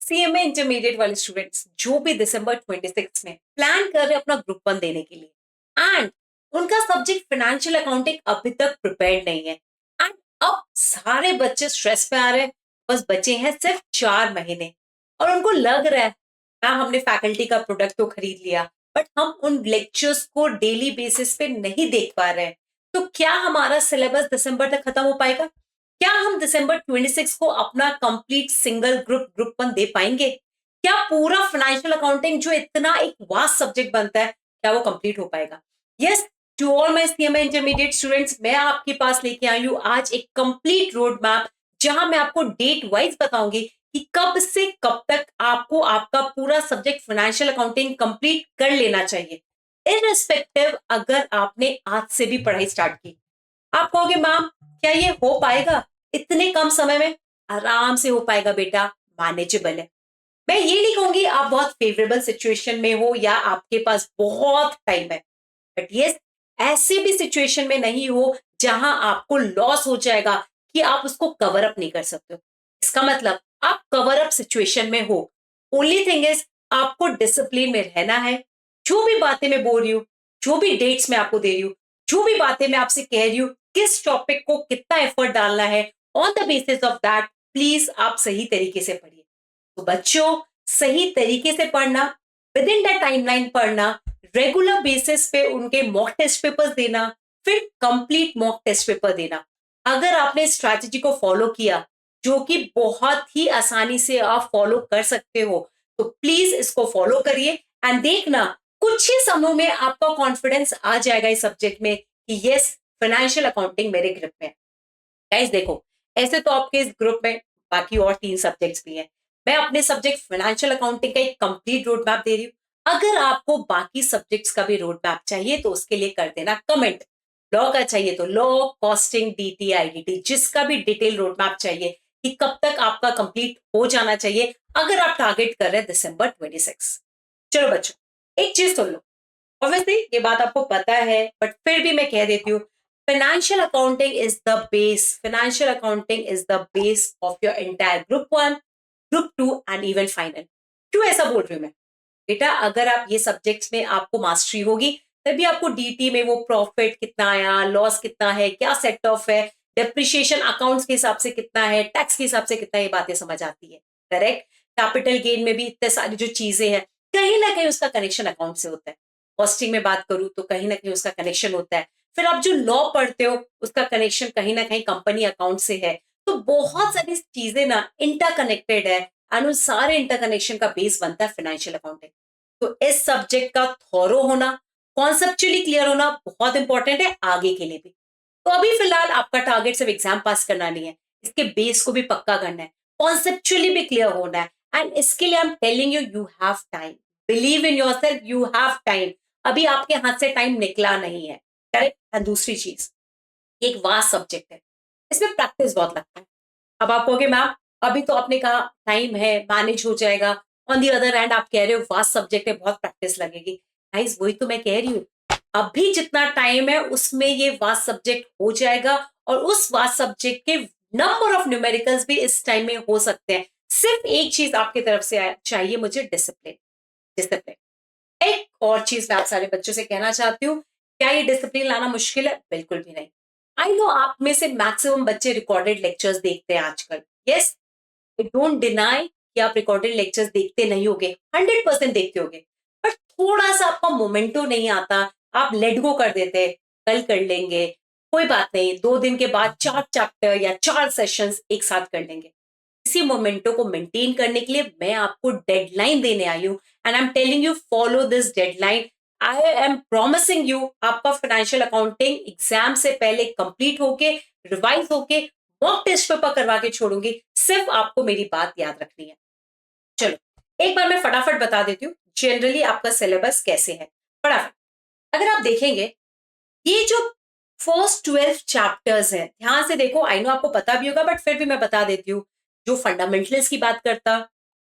CMA intermediate वाले students जो भी दिसंबर 26 में प्लान कर रहे हैं अपना ग्रुप वन देने के लिए एंड उनका सब्जेक्ट फाइनेंशियल अकाउंटिंग अभी तक प्रिपेयर्ड नहीं है एंड अब सारे बच्चे स्ट्रेस में आ रहे हैं। बस बचे हैं सिर्फ 4 महीने और उनको लग रहा है मैम हमने फैकल्टी का प्रोडक्ट तो खरीद लिया बट हम उन लेक्चर्स को डेली बेसिस पे नहीं देख पा रहे हैं। तो क्या हमारा सिलेबस दिसंबर तक खत्म हो पाएगा? क्या हम दिसंबर 26 को अपना कंप्लीट सिंगल ग्रुप वन दे पाएंगे? क्या पूरा फाइनेंशियल अकाउंटिंग जो इतना एक वास्ट सब्जेक्ट बनता है क्या वो कंप्लीट हो पाएगा? Yes, to all my CMA intermediate students, मैं आपके पास लेके आई हूँ आज एक कंप्लीट रोड मैप जहां मैं आपको डेट वाइज बताऊंगी कि कब से कब तक आपको आपका पूरा सब्जेक्ट फाइनेंशियल अकाउंटिंग कंप्लीट कर लेना चाहिए, इररिस्पेक्टिव अगर आपने आज से भी पढ़ाई स्टार्ट की। आप कहोगे मैम क्या ये हो पाएगा इतने कम समय में? आराम से हो पाएगा बेटा, मैनेजेबल है। मैं ये नहीं कहूंगी आप बहुत फेवरेबल सिचुएशन में हो या आपके पास बहुत टाइम है, बट यस, ऐसे भी सिचुएशन में नहीं हो जहां आपको लॉस हो जाएगा कि आप उसको कवर अप नहीं कर सकते हो। इसका मतलब आप कवर अप सिचुएशन में हो। ओनली थिंग इज आपको डिसिप्लिन में रहना है। जो भी बातें मैं बोल रही हूँ, जो भी डेट्स मैं आपको दे रही हूँ, जो भी बातें मैं आपसे कह रही हूँ, किस टॉपिक को कितना एफर्ट डालना है, on the basis of that please आप सही तरीके से पढ़िए। तो बच्चों, सही तरीके से पढ़ना, विद इन द टाइमलाइन पढ़ना, रेगुलर बेसिस पे उनके मॉक टेस्ट पेपर्स देना, फिर कंप्लीट मॉक टेस्ट पेपर देना। अगर आपने स्ट्रैटेजी को फॉलो किया जो कि बहुत ही आसानी से आप फॉलो कर सकते हो, तो प्लीज इसको फॉलो करिए एंड देखना कुछ ही समूह में आपका कॉन्फिडेंस आ जाएगा इस सब्जेक्ट में कि यस, फाइनेंशियल अकाउंटिंग मेरे ग्रुप में है। गाइस देखो, ऐसे तो आपके इस ग्रुप में बाकी और 3 सब्जेक्ट्स भी हैं। मैं अपने सब्जेक्ट फाइनेंशियल अकाउंटिंग का एक कंप्लीट रोड मैप दे रही हूँ। अगर आपको बाकी सब्जेक्ट्स का भी रोड मैप चाहिए तो उसके लिए कर देना कमेंट। लॉ का चाहिए तो लॉ, कॉस्टिंग, डीटी, आईडीटी, जिसका भी डिटेल रोड मैप चाहिए कि कब तक आपका कंप्लीट हो जाना चाहिए अगर आप टारगेट कर रहे हैं दिसंबर 26। चलो बच्चों, एक चीज सुन लो। ऑब्वियसली ये बात आपको पता है बट फिर भी मैं कह देती हूँ, financial accounting is the base, financial accounting is the base of your entire group one, group two and even final. क्यों ऐसा बोल रही हूँ मैं? बेटा अगर आप ये सब्जेक्ट्स में आपको मास्टरी होगी तभी आपको डीटी में वो प्रॉफिट कितना आया, लॉस कितना है, क्या सेट ऑफ है, डेप्रिशिएशन अकाउंट्स के हिसाब से कितना है, टैक्स के हिसाब से कितना, ये बातें समझ आती है। करेक्ट। कैपिटल गेन में भी इतने सारी जो चीजें हैं कहीं ना कहीं उसका कनेक्शन अकाउंट से होता है। कॉस्टिंग में बात करूं तो कहीं ना कहीं उसका कनेक्शन होता है। फिर आप जो लॉ पढ़ते हो उसका कनेक्शन कहीं ना कहीं कंपनी अकाउंट से है। तो बहुत सारी चीजें ना इंटरकनेक्टेड है एंड उन सारे इंटरकनेक्शन का बेस बनता है फाइनेंशियल अकाउंटिंग। तो इस सब्जेक्ट का थॉरो होना, कॉन्सेप्चुअली क्लियर होना बहुत इंपॉर्टेंट है आगे के लिए भी। तो अभी फिलहाल आपका टारगेट सिर्फ एग्जाम पास करना नहीं है, इसके बेस को भी पक्का करना है, कॉन्सेप्चुअली भी क्लियर होना है एंड इसके लिए आई am telling you, you have time. Believe in yourself, you have time. अभी आपके हाथ से टाइम निकला नहीं है। करेक्ट। एंड दूसरी चीज, एक वास्ट सब्जेक्ट है, इसमें प्रैक्टिस बहुत लगता है। अब आप कहोगे मैम अभी तो आपने कहा टाइम है, मैनेज हो जाएगा, ऑन दी अदर हैंड आप कह रहे हो वास्ट सब्जेक्ट है, बहुत प्रैक्टिस लगेगी। गाइस वही तो मैं कह रही हूँ, अभी जितना टाइम है उसमें ये वास्ट सब्जेक्ट हो जाएगा और उस वास्ट सब्जेक्ट के नंबर ऑफ न्यूमेरिकल्स भी इस टाइम में हो सकते हैं। सिर्फ एक चीज आपकी तरफ से चाहिए मुझे, डिसिप्लिन। डिसिप्लिन। एक और चीज मैं आप सारे बच्चों से कहना चाहती हूँ, क्या ये डिसिप्लिन लाना मुश्किल है? बिल्कुल भी नहीं। आई नो आप में से मैक्सिमम बच्चे रिकॉर्डेड लेक्चर्स देखते हैं आजकल। यस, आई डोंट डिनाई कि आप रिकॉर्डेड लेक्चर्स देखते नहीं होगे, 100% देखते होगे, बट थोड़ा सा आपका मोमेंटो नहीं आता, आप लेट गो कर देते, कल कर लेंगे, कोई बात नहीं, 2 दिन के बाद 4 चैप्टर या 4 सेशंस एक साथ कर लेंगे। इसी मोमेंटो को मेंटेन करने के लिए मैं आपको डेडलाइन देने आई हूं and I am telling you follow this deadline. I am promising you आपका फाइनेंशियल अकाउंटिंग एग्जाम से पहले कंप्लीट होके, रिवाइज होके, मॉक टेस्ट पेपर करवा के छोड़ूंगी। सिर्फ आपको मेरी बात याद रखनी है। चलो एक बार मैं फटाफट बता देती हूँ जनरली आपका सिलेबस कैसे है। फटाफट अगर आप देखेंगे, ये जो फर्स्ट 12 चैप्टर्स है, ध्यान से देखो, आई नो आपको पता भी होगा बट फिर भी मैं बता देती हूँ। जो फंडामेंटल्स की बात करता,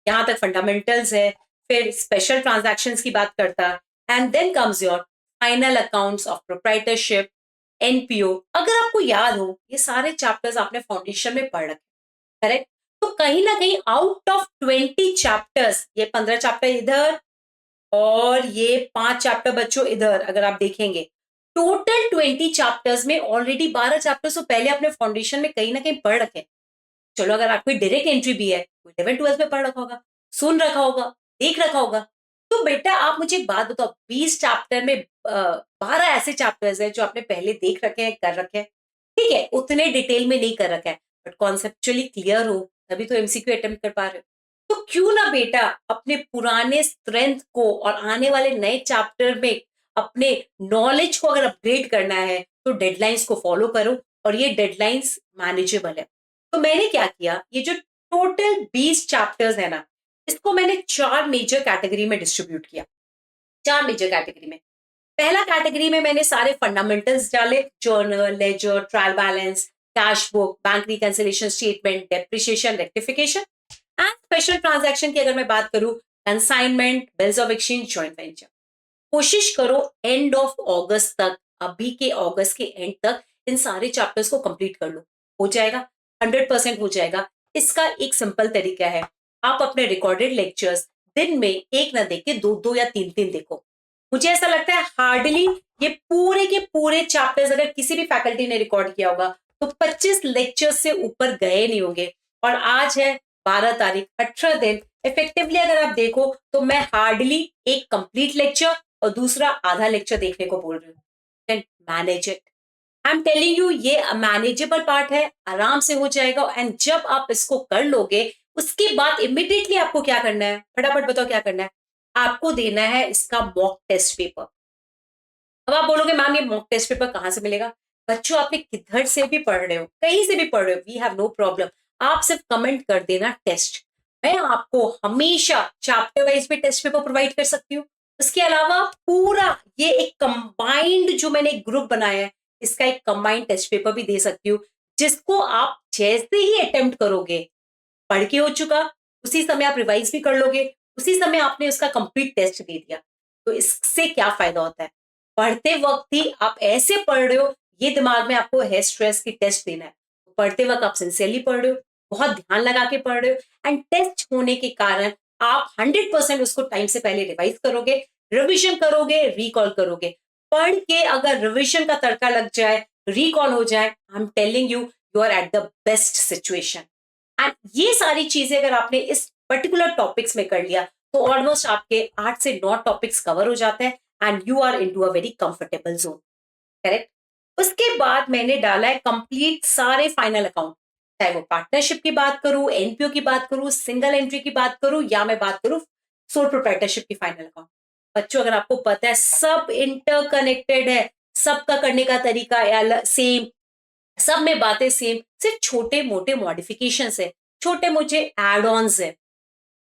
यहां तक फंडामेंटल्स है, फिर स्पेशल ट्रांजैक्शंस की बात करता and then comes your final accounts of proprietorship, NPO. अगर आपको याद हो ये सारे चैप्टर्स आपने फाउंडेशन में पढ़ रखे, करेक्ट। तो कहीं ना कहीं आउट ऑफ 20 चैप्टर्स, ये 15 चैप्टर इधर और ये 5 चैप्टर बच्चों इधर, अगर आप देखेंगे टोटल 20 चैप्टर्स में ऑलरेडी 12 चैप्टर्स तो पहले अपने फाउंडेशन में कहीं ना कहीं पढ़ रखे। चलो अगर आपकी डायरेक्ट एंट्री भी है, कोई 11 12 में पढ़ रखा होगा, सुन रखा होगा, देख रखा होगा। तो बेटा आप मुझे एक बात बताओ, 20 चैप्टर में 12 ऐसे चैप्टर्स हैं जो आपने पहले देख रखे हैं, कर रखे हैं, ठीक है, उतने डिटेल में नहीं कर रखा है, बट कॉन्सेप्चुअली क्लियर हो तभी तो एमसीक्यू अटेम्प्ट कर पा रहे हो। तो क्यों ना बेटा अपने पुराने स्ट्रेंथ को और आने वाले नए चैप्टर में अपने नॉलेज को अगर अपग्रेड करना है तो डेडलाइंस को फॉलो करो, और ये डेडलाइंस मैनेजेबल है। तो मैंने क्या किया, ये जो टोटल 20 चैप्टर्स है ना, इसको मैंने 4 मेजर कैटेगरी में डिस्ट्रीब्यूट किया। 4 मेजर कैटेगरी में, पहला कैटेगरी में मैंने सारे फंडामेंटल्स डाले, journal, ledger, trial balance, cash book, bank reconciliation statement, depreciation, rectification and special transaction की अगर मैं बात करूं, consignment, bills of exchange, joint venture. कोशिश करो एंड ऑफ अगस्त तक, अभी के अगस्त के एंड तक इन सारे चैप्टर्स को कंप्लीट कर लो। हो जाएगा, 100% हो जाएगा। इसका एक सिंपल तरीका है, आप अपने रिकॉर्डेड लेक्चर्स दिन में एक ना देख के दो दो या तीन तीन देखो। मुझे ऐसा लगता है हार्डली ये पूरे के पूरे चैप्टर्स अगर किसी भी फैकल्टी ने रिकॉर्ड किया होगा तो 25 लेक्चर्स से ऊपर गए नहीं होंगे। और आज है 12 तारीख, 18 दिन, इफेक्टिवली अगर आप देखो तो मैं हार्डली एक कंप्लीट लेक्चर और दूसरा आधा लेक्चर देखने को बोल रही हूँ। Manage it, I am telling you, ये मैनेजेबल पार्ट है, आराम से हो जाएगा। एंड जब आप इसको कर लोगे उसके बाद इमिडिएटली आपको क्या करना है, फटाफट बताओ क्या करना है, आपको देना है इसका मॉक टेस्ट पेपर। अब आप बोलोगे मैम ये मॉक टेस्ट पेपर कहां से मिलेगा? बच्चों आप किधर से भी पढ़ रहे हो, कहीं से भी पढ़ रहे हो, वी हैव नो प्रॉब्लम, आप सिर्फ कमेंट कर देना टेस्ट। मैं आपको हमेशा चैप्टर वाइज भी टेस्ट पेपर प्रोवाइड कर सकती हूँ। उसके अलावा पूरा ये एक कंबाइंड जो मैंने एक ग्रुप बनाया है, इसका एक कंबाइंड टेस्ट पेपर भी दे सकती हूँ, जिसको आप जैसे ही अटेम्प्ट करोगे, पढ़ के हो चुका, उसी समय आप रिवाइज भी कर लोगे, उसी समय आपने उसका कंप्लीट टेस्ट दे दिया। तो इससे क्या फायदा होता है, पढ़ते वक्त ही आप ऐसे पढ़ रहे हो, ये दिमाग में आपको है स्ट्रेस की टेस्ट देना है, तो पढ़ते वक्त आप सिंसियरली पढ़ रहे हो, बहुत ध्यान लगा के पढ़ रहे हो, एंड टेस्ट होने के कारण आप 100% उसको टाइम से पहले रिवाइज करोगे, रिविजन करोगे, रिकॉल करोगे। पढ़ के अगर रिविजन का तड़का लग जाए, रिकॉल हो जाए, I am telling you, you are at the best situation. And ये सारी चीजें अगर आपने इस पर्टिकुलर टॉपिक्स में कर लिया तो ऑलमोस्ट आपके 8 से 9 टॉपिक्स कवर हो जाते हैं and you are into a very comfortable zone. Correct. उसके बाद मैंने डाला है कंप्लीट सारे फाइनल अकाउंट, चाहे वो पार्टनरशिप की बात करूं, एनपीओ की बात करूं, सिंगल एंट्री की बात करूं, या मैं बात करूं सोल प्रोप्राइटरशिप की फाइनल अकाउंट। बच्चों अगर आपको पता है सब इंटरकनेक्टेड है, सबका करने का तरीका सेम, सब में बातें सेम, सिर्फ छोटे मोटे मॉडिफिकेशंस है, छोटे मोटे एड ऑन्स है।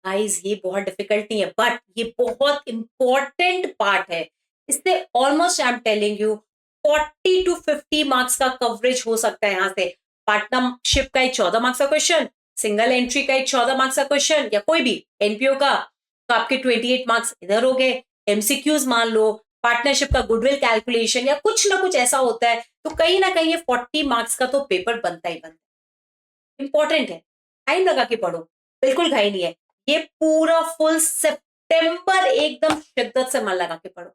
गाइस ये बहुत डिफिकल्ट नहीं है, बट ये बहुत इंपॉर्टेंट पार्ट है। इससे almost I am telling you 40 to 50 marks का कवरेज हो सकता है। यहाँ से पार्टनरशिप का एक 14 मार्क्स का क्वेश्चन, सिंगल एंट्री का एक 14 मार्क्स का क्वेश्चन, या कोई भी एनपीओ का, तो आपके 28 मार्क्स इधर हो गए। एमसीक्यूज मान लो, पार्टनरशिप का गुडविल कैलकुलेशन या कुछ ना कुछ ऐसा होता है, तो कहीं ना कहीं ये 40 मार्क्स का तो पेपर बनता ही बनता है। इंपॉर्टेंट है, टाइम लगा के पढ़ो, बिल्कुल घाई नहीं है। ये पूरा फुल सितंबर एकदम शिद्दत से मन लगा के पढ़ो।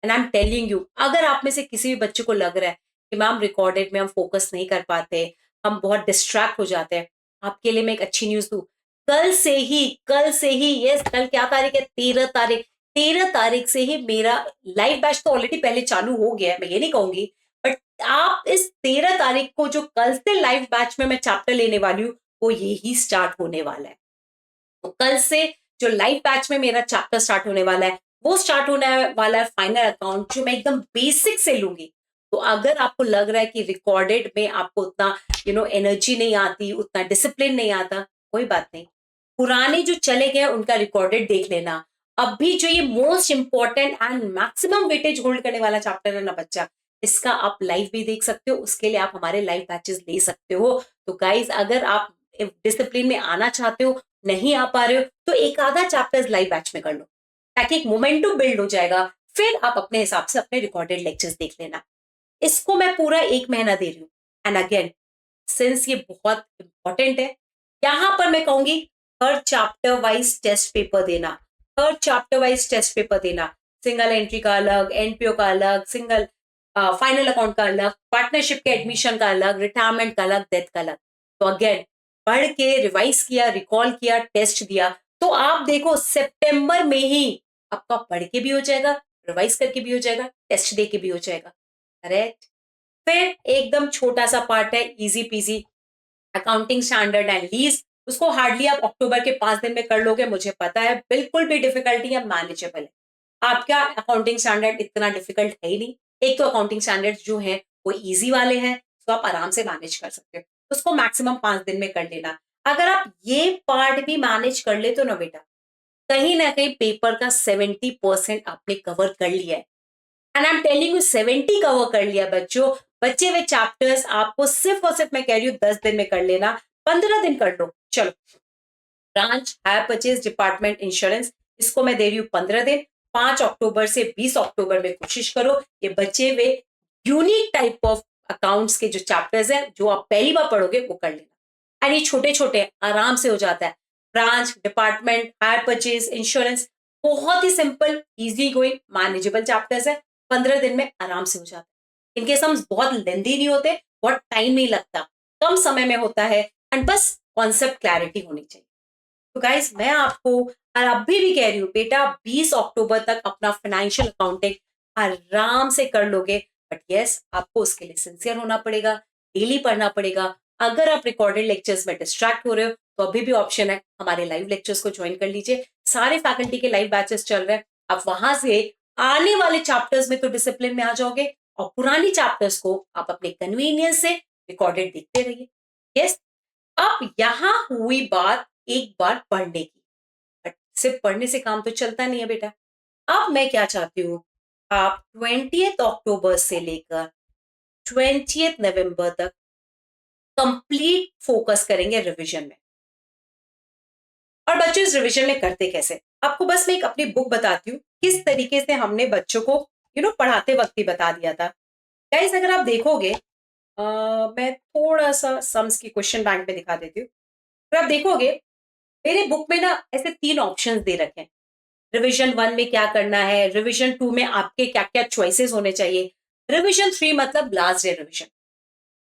And I am telling you, अगर आप में से किसी भी बच्चे को लग रहा है कि मैम रिकॉर्डेड में हम फोकस नहीं कर पाते, हम बहुत डिस्ट्रैक्ट हो जाते हैं, आपके लिए मैं एक अच्छी न्यूज दूं, कल से ही यस, कल क्या तारीख है, 13 तारीख, 13 तारीख से ही मेरा लाइव बैच तो ऑलरेडी पहले चालू हो गया है, मैं ये नहीं कहूंगी, बट आप इस 13 तारीख को जो कल से लाइव बैच में मैं चैप्टर लेने वाली हूँ वो यही स्टार्ट होने वाला है। तो कल से जो लाइव बैच में मेरा चैप्टर स्टार्ट होने वाला है, वो स्टार्ट होने वाला है फाइनल अकाउंट, जो मैं एकदम बेसिक से लूंगी। तो अगर आपको लग रहा है कि रिकॉर्डेड में आपको उतना एनर्जी नहीं आती, उतना डिसिप्लिन नहीं आता, कोई बात नहीं, पुराने जो चले गए उनका रिकॉर्डेड देख लेना। अब भी जो ये most important and maximum weightage hold करने वाला चैप्टर है ना बच्चा, इसका आप लाइव भी देख सकते हो, उसके लिए आप हमारे लाइव बैचेस ले सकते हो। तो गाइज अगर आप डिसिप्लिन में आना चाहते हो, नहीं आ पा रहे हो, तो एक आधा चैप्टर्स लाइव बैच में कर लो, ताकि एक मोमेंटम बिल्ड हो जाएगा। फिर आप अपने हिसाब से अपने रिकॉर्डेड लेक्चर्स देख लेना। इसको मैं पूरा 1 महीना दे रही हूँ। एंड अगेन, सिंस ये बहुत इंपॉर्टेंट है, यहां पर मैं कहूंगी हर चैप्टर वाइज टेस्ट पेपर देना, हर चैप्टर वाइज टेस्ट पेपर देना, सिंगल एंट्री का अलग, एनपीओ का अलग, सिंगल फाइनल अकाउंट का अलग, पार्टनरशिप के एडमिशन का अलग, रिटायरमेंट का अलग, डेथ का अलग। तो अगेन पढ़ के रिवाइज किया, रिकॉल किया, टेस्ट दिया, तो आप देखो सितंबर में ही आपका पढ़ के भी हो जाएगा, रिवाइज करके भी हो जाएगा, टेस्ट दे के भी हो जाएगा। करेक्ट। फिर एकदम छोटा सा पार्ट है, easy PG, accounting standard and lease. उसको हार्डली आप अक्टूबर के 5 दिन में कर लोगे, मुझे पता है, बिल्कुल भी डिफिकल्टी है, मैनेजेबल है। आपका अकाउंटिंग स्टैंडर्ड इतना डिफिकल्ट है ही नहीं। एक तो अकाउंटिंग स्टैंडर्ड्स जो है वो इजी वाले हैं, तो आप आराम से मैनेज कर सकते हो, उसको मैक्सिमम 5 दिन में कर लेना। अगर आप ये पार्ट भी मैनेज कर ले तो ना बेटा, कहीं ना कहीं पेपर का 70% आपने कवर कर लिया है। And I am telling you 70 cover कर लिया बच्चों। बच्चे हुए चैप्टर्स आपको सिर्फ और सिर्फ मैं कह रही हूँ 10 दिन में कर लेना, 15 दिन कर लो। चलो, branch hire purchase department insurance, इसको मैं दे रही हूँ 15 दिन। 5 अक्टूबर से 20 अक्टूबर में कोशिश करो ये बचे हुए यूनिक टाइप ऑफ अकाउंट्स के जो चैप्टर्स हैं जो आप पहली बार पढ़ोगे वो कर लेना। एंड ये छोटे छोटे आराम से हो जाता है। Branch department hire purchase insurance बहुत ही simple, easy going, manageable chapters है। 15 दिन में आराम से हो जाता है। इनके सम्स बहुत लेंदी नहीं होते, बहुत टाइम नहीं लगता, कम समय में होता है। एंड बस कॉन्सेप्ट क्लैरिटी होनी चाहिए। तो गाइस मैं आपको और अभी भी कह रही हूँ बेटा, 20 अक्टूबर तक अपना फाइनेंशियल अकाउंटिंग आराम से कर लोगे। बट यस, आपको उसके लिए सिंसियर होना पड़ेगा, डेली पढ़ना पड़ेगा। अगर आप रिकॉर्डेड लेक्चर्स में डिस्ट्रैक्ट हो रहे हो तो अभी भी ऑप्शन है, हमारे लाइव लेक्चर्स को ज्वाइन कर लीजिए। सारे फैकल्टी के लाइव बैचेस चल रहे हैं, आप वहां से आने वाले चैप्टर्स में तो डिसिप्लिन में आ जाओगे, और पुरानी चैप्टर्स को आप अपने कन्वीनियंस से रिकॉर्डेड देखते रहिए। यस। अब यहां हुई बात एक बार पढ़ने की, बट सिर्फ पढ़ने से काम तो चलता नहीं है बेटा। अब मैं क्या चाहती हूँ, आप 20 अक्टूबर से लेकर 20 नवंबर तक कंप्लीट फोकस करेंगे रिवीजन में। और बच्चों इस रिवीजन में करते कैसे, आपको बस मैं एक अपनी बुक बताती हूँ किस तरीके से हमने बच्चों को पढ़ाते वक्त ही बता दिया था। गाइस अगर आप देखोगे, मैं थोड़ा सा सम्स की क्वेश्चन बैंक पे दिखा देती हूँ। अगर आप देखोगे मेरे बुक में ना ऐसे 3 ऑप्शंस दे रखे हैं। रिवीजन 1 में क्या करना है, रिवीजन 2 में आपके क्या क्या चॉइसेस होने चाहिए, रिवीजन 3 मतलब लास्ट डे रिवीजन।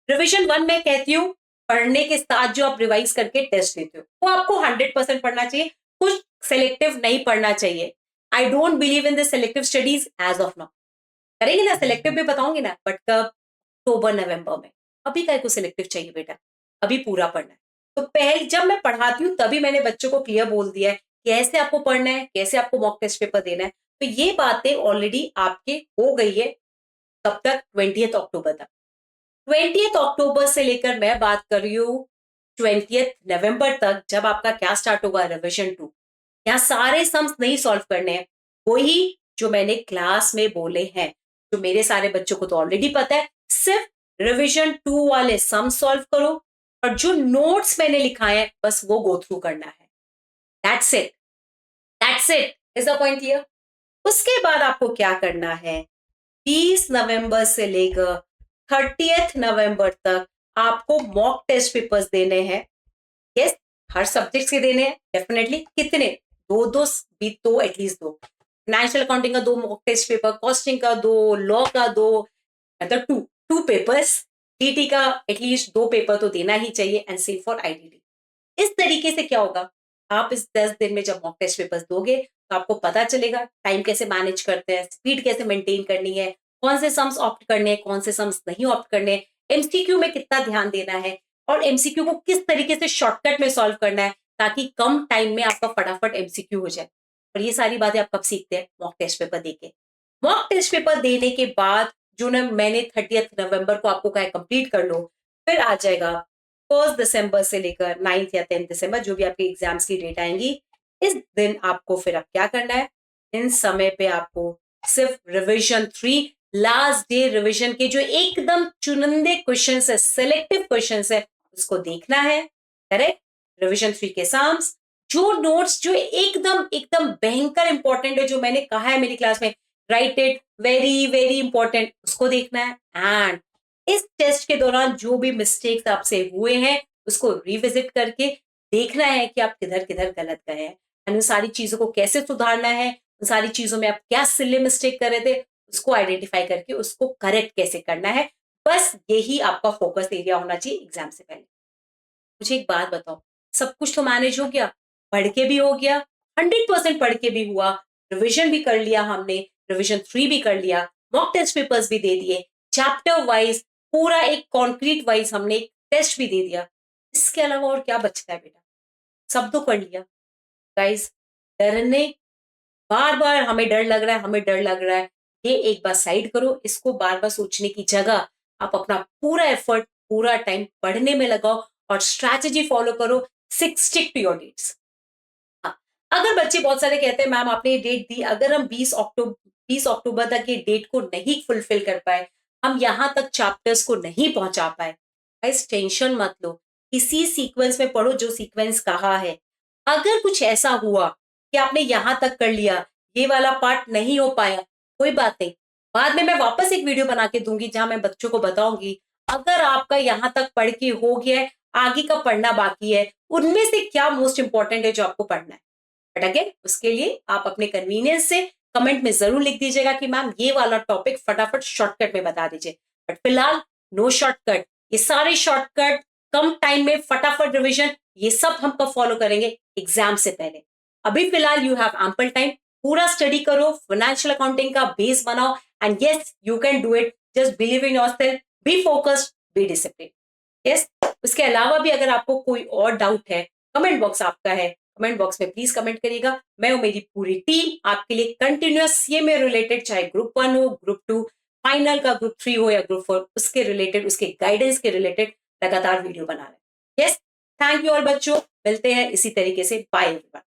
रिवीजन 1 में कहती हूँ पढ़ने के साथ जो आप रिवाइज करके टेस्ट देते हो वो आपको 100% पढ़ना चाहिए, कुछ सेलेक्टिव नहीं पढ़ना चाहिए। I don't believe in the selective studies as of now. करेंगे ना सेलेक्टिव भी बताऊंगी ना, बट कब, अक्टूबर नवंबर में। अभी काय को सिलेक्टिव चाहिए बेटा, अभी पूरा पढ़ना है। तो पहले जब मैं पढ़ाती हूँ तभी मैंने बच्चों को क्लियर बोल दिया है कैसे आपको पढ़ना है, कैसे आपको मॉक टेस्ट पेपर देना है। तो ये बातें ऑलरेडी आपके हो गई है। कब तक, 20 अक्टूबर तक। 20 अक्टूबर से लेकर मैं बात कर रही हूँ 20 नवंबर तक, जब आपका क्या स्टार्ट होगा, रिविजन 2। यहाँ सारे सम्स नहीं सॉल्व करने हैं, वही जो मैंने क्लास में बोले हैं, जो मेरे सारे बच्चों को तो ऑलरेडी पता है। सिर्फ रिविजन 2 वाले सम सॉल्व करो, और जो नोट्स मैंने लिखाए हैं बस वो गो थ्रू करना है। That's it, that's it, is the point clear. उसके बाद आपको क्या करना है, 20 नवंबर से लेकर 30 नवंबर तक आपको मॉक टेस्ट पेपर्स देने हैं। यस, हर सब्जेक्ट के देने हैं डेफिनेटली। कितने, दो दो, भी दो, एटलीस्ट दो। फाइनेंशियल अकाउंटिंग का 2 मॉक टेस्ट पेपर, कॉस्टिंग का 2, लॉ का 2, मतलब टू टू पेपर्स। टीटी का एटलीस्ट 2 पेपर तो देना ही चाहिए, एंड सेम फॉर आईडीडी। इस तरीके से क्या होगा, आप इस 10 दिन में जब मॉक टेस्ट पेपर्स दोगे तो आपको पता चलेगा टाइम कैसे मैनेज करते हैं, स्पीड कैसे मेंटेन करनी है, कौन से सम्स ऑप्ट करने हैं, कौन से सम्स नहीं ऑप्ट करने हैं, एमसीक्यू में कितना ध्यान देना है, और एमसीक्यू को किस तरीके से शॉर्टकट में सॉल्व करना है ताकि कम टाइम में आपका फटाफट एमसीक्यू हो जाए। और ये सारी बातें आप कब सीखते हैं, मॉक टेस्ट पेपर देके। मॉक टेस्ट पेपर देने के बाद जो ना मैंने 30 नवंबर को आपको कहा कंप्लीट कर लो, फिर आ जाएगा 1 दिसंबर से लेकर 9 या 10 दिसंबर, जो भी आपके एग्जाम्स की डेट आएंगी। इस दिन आपको फिर अब क्या करना है, इन समय पे आपको सिर्फ रिविजन 3 लास्ट डे रिवीजन के जो एकदम चुनिंदे क्वेश्चन है, सिलेक्टिव क्वेश्चन है, उसको देखना है। करेक्ट। रिविजन 3 के साम्स, जो नोट्स जो एकदम एकदम भयंकर इंपॉर्टेंट है, जो मैंने कहा है मेरी क्लास में, right it, very very important, उसको देखना है। एंड इस टेस्ट के दौरान जो भी मिस्टेक्स आपसे हुए हैं उसको रिविजिट करके देखना है कि आप किधर किधर गलत गए हैं, एंड उन सारी चीजों को कैसे सुधारना है, उन सारी चीजों में आप क्या सिले मिस्टेक कर रहे थे, उसको आइडेंटिफाई करके उसको करेक्ट कैसे करना है। बस यही आपका फोकस एरिया होना चाहिए एग्जाम से पहले। मुझे एक बात बताओ, सब कुछ तो मैनेज हो गया, पढ़ के भी हो गया, 100% पढ़ के भी हुआ, रिविजन भी कर लिया हमने, रिविजन 3 भी कर लिया, मॉक टेस्ट पेपर्स भी दे दिए, चैप्टर वाइज पूरा एक कॉन्क्रीट वाइज हमने एक टेस्ट भी दे दिया। इसके अलावा और क्या बचता है बेटा? सब तो कर लिया। गाइस, डरने, बार बार हमें डर लग रहा है, हमें डर लग रहा है, ये एक बार साइड करो। इसको बार बार सोचने की जगह आप अपना पूरा एफर्ट, पूरा टाइम पढ़ने में लगाओ और स्ट्रैटेजी फॉलो करो। Stick to your dates. हाँ, अगर बच्चे बहुत सारे कहते हैं मैम आपने ये डेट दी, अगर हम 20 अक्टूबर तक ये डेट को नहीं फुलफिल कर पाए, हम यहाँ तक चैप्टर्स को नहीं पहुंचा पाए, गाइस टेंशन मत लो, इसी सीक्वेंस में पढ़ो जो सीक्वेंस कहा है। अगर कुछ ऐसा हुआ कि आपने यहां तक कर लिया, ये वाला पार्ट नहीं हो पाया, कोई बात नहीं, बाद में मैं वापस एक वीडियो बना के दूंगी जहां मैं बच्चों को बताऊंगी अगर आपका यहां तक पढ़ के हो गया है, आगे का पढ़ना बाकी है, उनमें से क्या मोस्ट इंपॉर्टेंट है जो आपको पढ़ना है। बट अगेन उसके लिए आप अपने कन्वीनियंस से कमेंट में जरूर लिख दीजिएगा कि मैम ये वाला टॉपिक फटाफट शॉर्टकट में बता दीजिए। बट फिलहाल नो शॉर्टकट, ये सारे शॉर्टकट, कम टाइम में फटाफट रिवीजन, ये सब हम कब फॉलो करेंगे? एग्जाम से पहले। अभी फिलहाल यू हैव एम्पल टाइम, पूरा स्टडी करो, फाइनेंशियल अकाउंटिंग का बेस बनाओ, and yes you can do it. Just believe in yourself, be focused, be discipline. Yes, उसके अलावा भी अगर आपको कोई और डाउट है, कमेंट बॉक्स आपका है, कमेंट बॉक्स में प्लीज कमेंट करिएगा। मैं और मेरी पूरी टीम आपके लिए कंटिन्यूअस सीएमए रिलेटेड, चाहे ग्रुप 1 हो, ग्रुप 2, फाइनल का ग्रुप 3 हो या ग्रुप 4, उसके रिलेटेड, उसके गाइडेंस के रिलेटेड लगातार वीडियो बना रहे हैं। यस, थैंक यू ऑल बच्चों, मिलते हैं इसी तरीके से। Bye everyone.